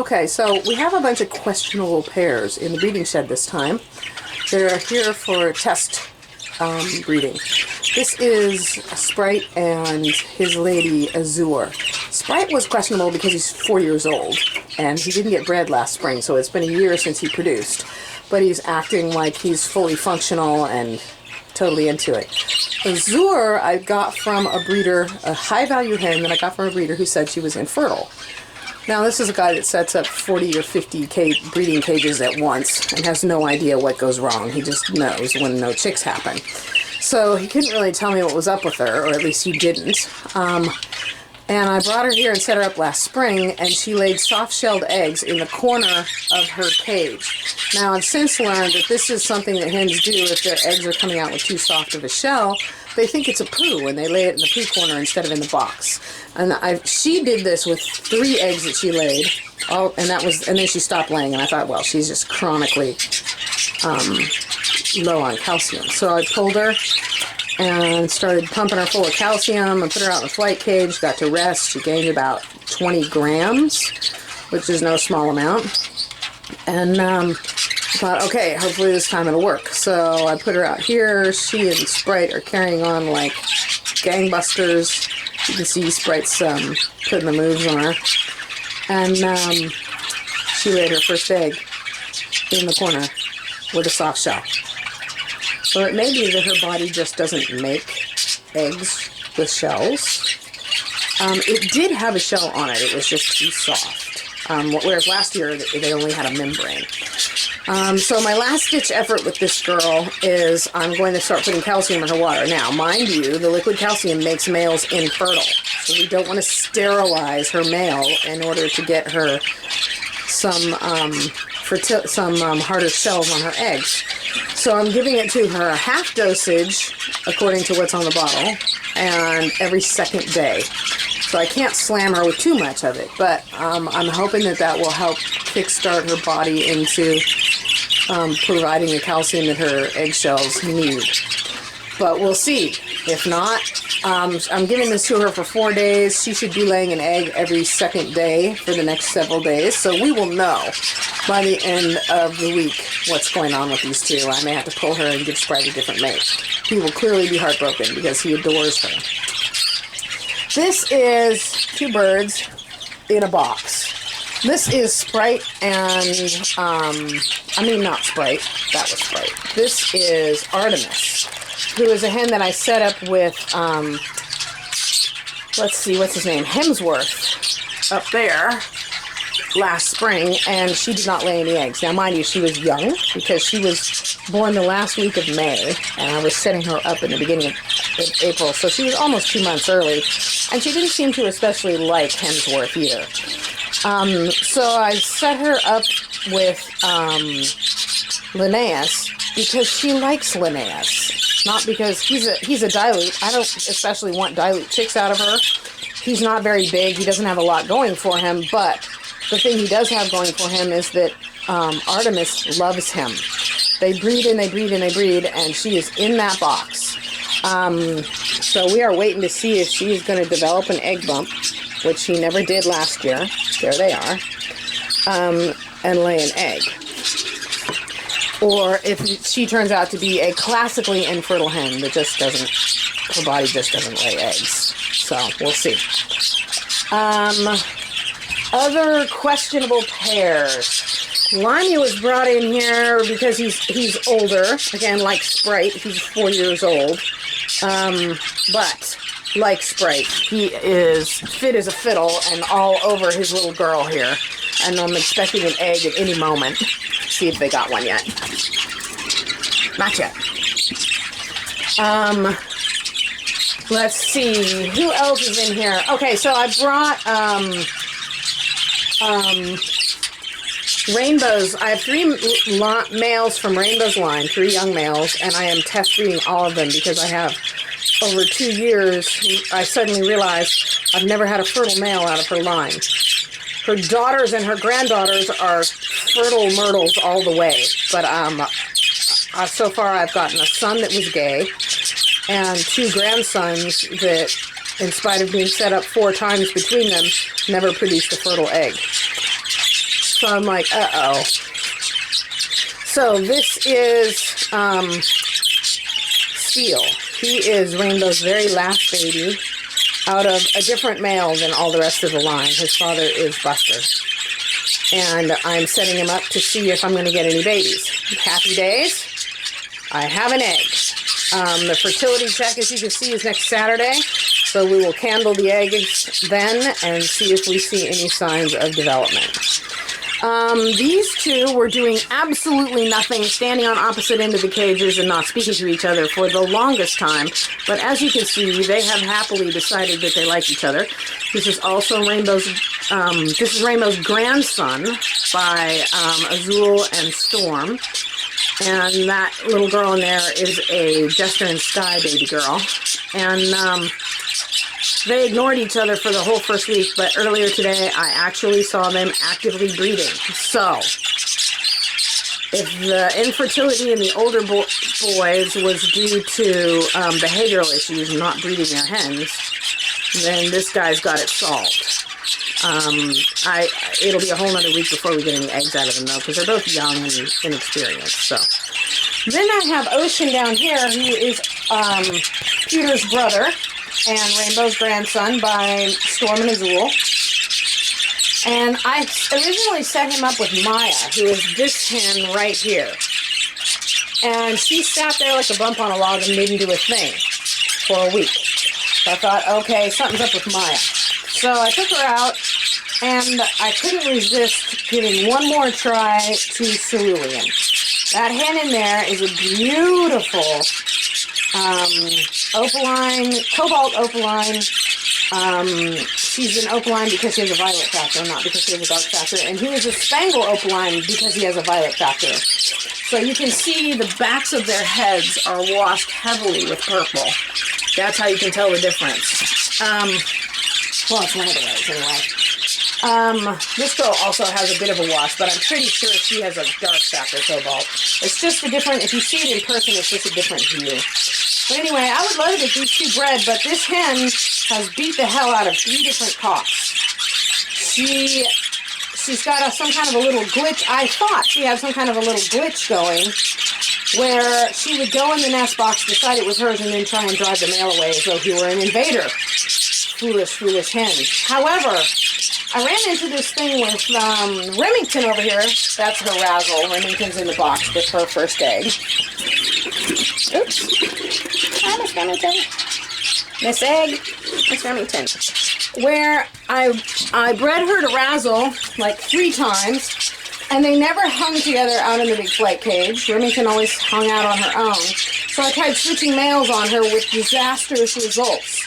Okay, so we have a bunch of questionable pairs in the breeding shed this time. They're here for test breeding. This is Sprite and his lady Azure. Sprite was questionable because he's 4 years old and he didn't get bred last spring, so it's been a year since he produced. But he's acting like he's fully functional and totally into it. Azure I got from a breeder, a high-value hen that I got from a breeder who said she was infertile. Now this is a guy that sets up 40 or 50 breeding cages at once and has no idea what goes wrong. He just knows when no chicks happen. So he couldn't really tell me what was up with her, or at least he didn't. And I brought her here and set her up last spring, and she laid soft-shelled eggs in the corner of her cage. Now, I've since learned that this is something that hens do if their eggs are coming out with too soft of a shell. They think it's a poo, and they lay it in the poo corner instead of in the box. And she did this with 3 eggs that she laid, and then she stopped laying, and I thought, well, she's just chronically low on calcium. So I pulled her and started pumping her full of calcium and put her out in a flight cage, got to rest. She gained about 20 grams, which is no small amount. And I thought, okay, hopefully this time it'll work. So I put her out here. She and Sprite are carrying on like gangbusters. You can see Sprite's putting the moves on her. And she laid her first egg in the corner with a soft shell. So it may be that her body just doesn't make eggs with shells. It did have a shell on it. It was just too soft. Whereas last year they only had a membrane. So my last-ditch effort with this girl is I'm going to start putting calcium in her water. Now, mind you, the liquid calcium makes males infertile. So we don't want to sterilize her male in order to get her some harder shells on her eggs. So I'm giving it to her half dosage, according to what's on the bottle, and every second day. So I can't slam her with too much of it, but I'm hoping that will help kickstart her body into providing the calcium that her eggshells need. But we'll see. If not, I'm giving this to her for 4 days. She should be laying an egg every second day for the next several days. So we will know by the end of the week what's going on with these two. I may have to pull her and give Sprite a different mate. He will clearly be heartbroken because he adores her. This is 2 birds in a box. This is Sprite and, not Sprite. That was Sprite. This is Artemis, who is a hen that I set up with, let's see, what's his name? Hemsworth up there last spring, and she did not lay any eggs. Now, mind you, she was young because she was born the last week of May, and I was setting her up in the beginning of April, so she was almost 2 months early, and she didn't seem to especially like Hemsworth either. So I set her up with Linnaeus because she likes Linnaeus, not because he's a dilute. I don't especially want dilute chicks out of her. He's not very big. He doesn't have a lot going for him, but the thing he does have going for him is that Artemis loves him. They breed and they breed and they breed, and she is in that box. So we are waiting to see if she is going to develop an egg bump, which she never did last year. There they are. And lay an egg. Or if she turns out to be a classically infertile hen that just doesn't, her body just doesn't lay eggs. So we'll see. Other questionable pairs. Limey was brought in here because he's older. Again, like Sprite, he's 4 years old. But like Sprite, he is fit as a fiddle and all over his little girl here. And I'm expecting an egg at any moment. See if they got one yet. Not yet. Let's see. Who else is in here? Okay, so I brought Rainbows. I have 3 males from Rainbow's line, 3 young males, and I am test breeding all of them because I have, over 2 years, I suddenly realized I've never had a fertile male out of her line. Her daughters and her granddaughters are fertile myrtles all the way, but so far I've gotten a son that was gay and 2 grandsons that, in spite of being set up 4 times between them, never produced a fertile egg. So I'm like, uh-oh. So this is Seal. He is Rainbow's very last baby out of a different male than all the rest of the line. His father is Buster. And I'm setting him up to see if I'm going to get any babies. Happy days. I have an egg. The fertility check, as you can see, is next Saturday. So we will candle the eggs then and see if we see any signs of development. These two were doing absolutely nothing, standing on opposite ends of the cages and not speaking to each other for the longest time. But as you can see, they have happily decided that they like each other. This is also Rainbow's grandson by Azul and Storm. And that little girl in there is a Jester and Sky baby girl. And they ignored each other for the whole first week, but earlier today I actually saw them actively breeding. So, if the infertility in the older boys was due to behavioral issues, not breeding their hens, then this guy's got it solved. It'll be a whole nother week before we get any eggs out of them, though, because they're both young and inexperienced. So, then I have Ocean down here, who is Peter's brother and Rainbow's grandson by Storm and Azul. And I originally set him up with Maya, who is this hen right here. And she sat there like a bump on a log and didn't do a thing for a week. So I thought, okay, something's up with Maya. So I took her out, and I couldn't resist giving one more try to Cerulean. That hen in there is a beautiful opaline, cobalt opaline. She's an opaline because she has a violet factor, not because she has a dark factor. And he is a spangle opaline because he has a violet factor. So you can see the backs of their heads are washed heavily with purple. That's how you can tell the difference. Well, it's one of the ways anyway. This girl also has a bit of a wash, but I'm pretty sure she has a dark factor cobalt. It's just a different, if you see it in person, it's just a different hue. But anyway, I would love it if these two bred, but this hen has beat the hell out of 3 different cocks. She's got some kind of a little glitch. I thought she had some kind of a little glitch going where she would go in the nest box, decide it was hers, and then try and drive the male away as though he were an invader. Foolish, foolish hen. However, I ran into this thing with Remington over here. That's her Razzle. Remington's in the box with her first egg. Oops. Hi, Miss Remington. Miss Egg. Miss Remington. Where I bred her to Razzle like 3 times, and they never hung together out in the big flight cage. Remington always hung out on her own. So I tried switching males on her with disastrous results.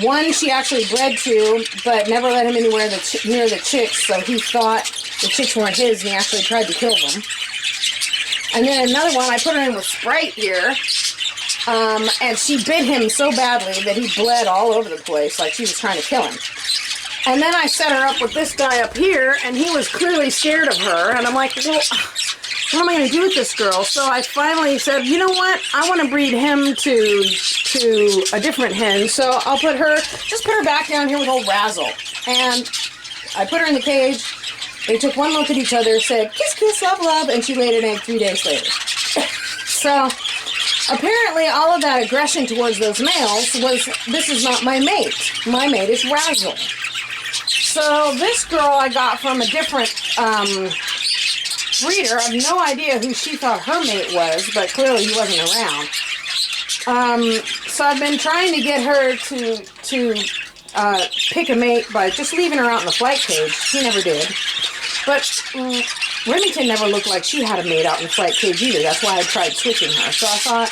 One she actually bred to, but never let him anywhere near the chicks, so he thought the chicks weren't his, and he actually tried to kill them. And then another one, I put her in with Sprite here, and she bit him so badly that he bled all over the place, like she was trying to kill him. And then I set her up with this guy up here, and he was clearly scared of her, and I'm like, well, what am I going to do with this girl? So I finally said, you know what? I want to breed him to a different hen, so I'll put her back down here with old Razzle. And I put her in the cage. They took one look at each other, said, kiss, kiss, love, love, and she laid an egg 3 days later. So apparently all of that aggression towards those males was, this is not my mate. My mate is Razzle. So this girl I got from a different breeder. I have no idea who she thought her mate was, but clearly he wasn't around. So I've been trying to get her to pick a mate by just leaving her out in the flight cage. She never did. But Remington never looked like she had a mate out in the flight cage either. That's why I tried switching her. So I thought,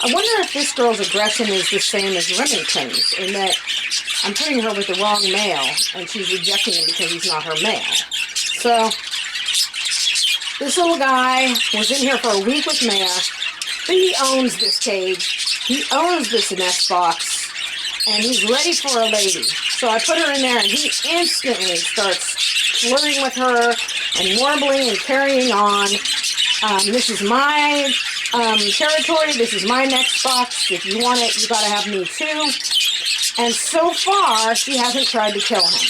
I wonder if this girl's aggression is the same as Remington's, in that I'm putting her with the wrong male, and she's rejecting him because he's not her male. So this little guy was in here for a week with Maya. He owns this cage. He owns this nest box. And he's ready for a lady. So I put her in there, and he instantly starts flirting with her and warbling and carrying on. This is my territory. This is my next box. If you want it, you got to have me too. And so far, she hasn't tried to kill him.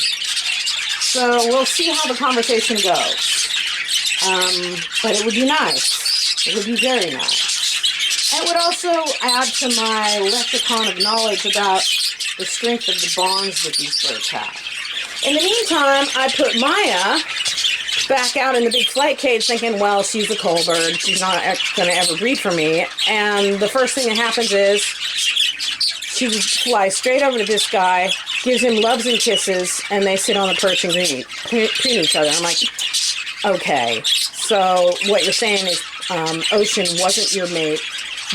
So we'll see how the conversation goes. But it would be nice. It would be very nice. It would also add to my lexicon of knowledge about the strength of the bonds that these birds have. In the meantime, I put Maya back out in the big flight cage thinking, well, she's a coal bird. She's not going to ever breed for me. And the first thing that happens is she flies straight over to this guy, gives him loves and kisses, and they sit on the perch and preen each other. I'm like, okay, so what you're saying is Ocean wasn't your mate.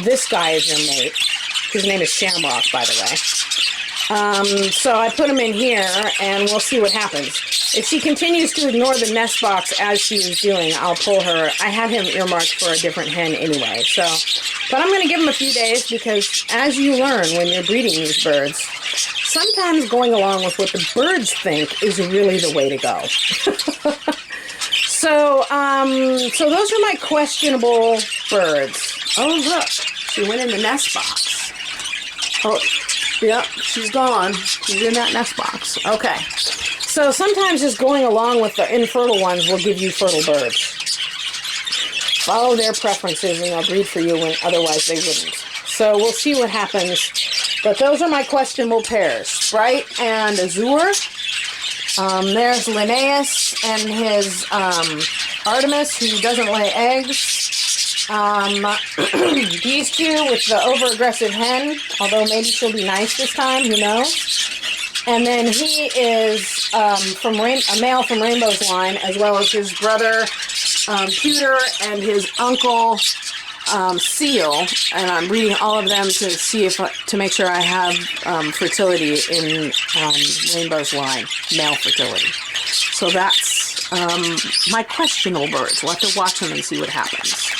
This guy is your mate. His name is Shamrock, by the way. So I put him in here, and we'll see what happens. If she continues to ignore the nest box as she is doing, I'll pull her. I had him earmarked for a different hen anyway. So, but I'm going to give him a few days because, as you learn when you're breeding these birds, sometimes going along with what the birds think is really the way to go. So those are my questionable birds. Oh, look, she went in the nest box. Oh. Yep, she's gone. She's in that nest box. Okay. So sometimes just going along with the infertile ones will give you fertile birds. Follow their preferences and they'll breed for you when otherwise they wouldn't. So we'll see what happens. But those are my questionable pairs. Sprite and Azure. There's Linnaeus and his Artemis, who doesn't lay eggs. These two with the over-aggressive hen, although maybe she'll be nice this time, who knows. And then he is a male from Rainbow's line, as well as his brother Pewter and his uncle Seal. And I'm breeding all of them to see to make sure I have fertility in Rainbow's line, male fertility. So that's my questionable birds. We'll have to watch them and see what happens.